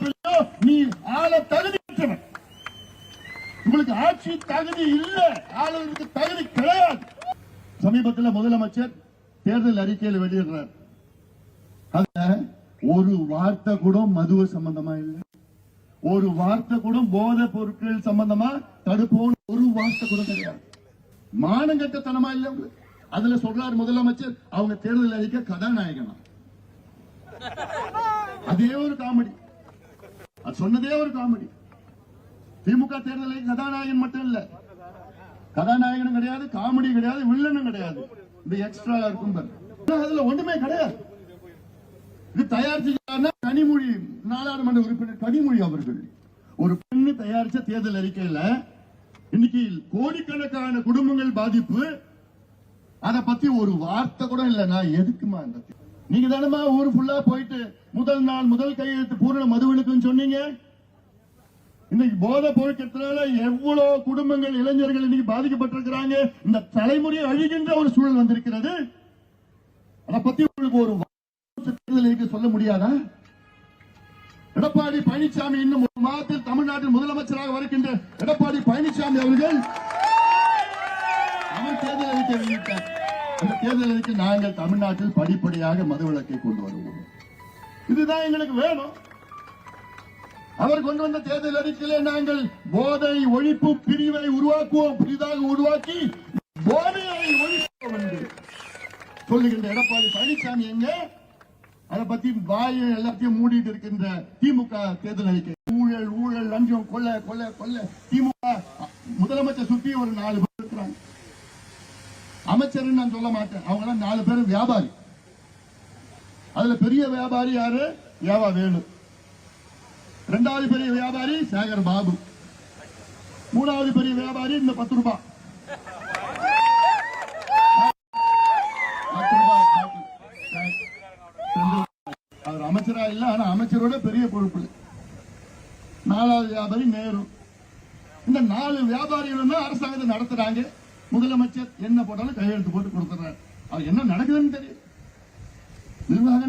பொறுப்பிலையோ நீ ஆள தகுதியற்றவன். உங்களுக்கு ஆட்சி தகுதி இல்ல, ஆளுநருக்கு தகுதி கிடையாது. சமீபத்தில் முதலமைச்சர் தேர்தல் அறிக்கையில் வெளியிடுறார். ஒரு வார்த்தை கூட மதுவ சம்பந்தமா இல்லை, ஒரு வார்த்தை கூட போதை பொருட்கள் சம்பந்தமா தடுப்போம், ஒரு வார்த்தை கூட கிடையாது. மானங்கட்டத்தனமா இல்ல. அதுல சொல்றாரு முதலமைச்சர் அவங்க தேர்தல் அறிக்கை கதாநாயகனா. அதே ஒரு காமெடி, அது சொன்னதே ஒரு காமெடி. திமுக தேர்தல் கதாநாயகன் மட்டும் இல்ல, கதாநாயகனும் கிடையாது, காமெடி கிடையாது, வில்லனும் கிடையாது. இந்த எக்ஸ்ட்ரா இருக்கும் அதுல ஒண்ணுமே கிடையாது. இது தயாரிச்சுன்னா கனிமொழி, நாடாளுமன்ற உறுப்பினர் கனிமொழி அவர்கள் ஒரு பெண்ணு தயாரிச்ச தேர்தல் அறிக்கையில இன்னைக்கு கோடிக்கணக்கான குடும்பங்கள் பாதிப்பு, அத பத்தி ஒரு வார்த்தை கூட இல்ல. நான் எதுக்குமா இந்த நீங்க தானமா ஊர் ஃபுல்லா போயிட்டு முதல் நாள் முதல் கையெழுத்து பூரண மதுவிலக்குன்னு சொன்னீங்க. இன்னைக்கு போதை பொருட்களால எவ்வளவு குடும்பங்கள், இளைஞர்கள் இன்னைக்கு பாதிக்கப்பட்டிருக்கிறாங்க. இந்த தலைமுறை அழிகின்ற ஒரு சூழல் வந்திருக்கிறது. அதை பத்தி உங்களுக்கு ஒரு தேர்தல் சொல்ல முடியாதா? எடப்பாடி பழனிசாமி இன்னும் ஒரு மாதத்தில் தமிழ்நாட்டில் முதலமைச்சராக வருகின்ற எடப்பாடி பழனிசாமி அவர்கள் அவர் தேர்தல் அறிக்கை வெளியிட்டார். அந்த தேர்தல் அறிக்கை நாங்கள் தமிழ்நாட்டில் படிப்படியாக மதுவிலக்கை கொண்டு வருவோம், இதுதான் எங்களுக்கு வேணும். அவர் கொண்டு வந்த தேர்தல் அறிக்கையிலே நாங்கள் போதை ஒழிப்பு பிரிவை உருவாக்குவோம், புதிதாக உருவாக்கி போதையை ஒழிப்போம் என்று சொல்லுகின்ற எடப்பாடி பழனிசாமி எங்க? அதை பத்தி வாயை எல்லாத்தையும் மூடிட்டு இருக்கின்ற திமுக தேர்தல் அறிக்கை. ஊழல் ஊழல், லஞ்சம், கொள்ள கொள்ள கொள்ள. திமுக முதலமைச்சர் சுற்றி ஒரு 4 பேர் இருக்கிறாங்க. அமைச்சர் நான் சொல்ல மாட்டேன், அவங்க எல்லாம் 4 பேர் வியாபாரி. அதுல பெரிய வியாபாரி யாரு? ஏவா வேணு. 2வது பெரிய வியாபாரி சேகர் பாபு. 3வது பெரிய வியாபாரி இந்த 10 ரூபாய். அவர் அமைச்சரா இல்ல, ஆனா அமைச்சரோட பெரிய பொறுப்பு. 4வது வியாபாரி நேரு. இந்த 4 வியாபாரிகளும் தான் அரசாங்கத்தை நடத்துறாங்க. முதலமைச்சர் என்ன போட்டாலும் கையெழுத்து போட்டு கொடுத்துறாரு. அது என்ன நடக்குதுன்னு தெரியும். நிர்வாக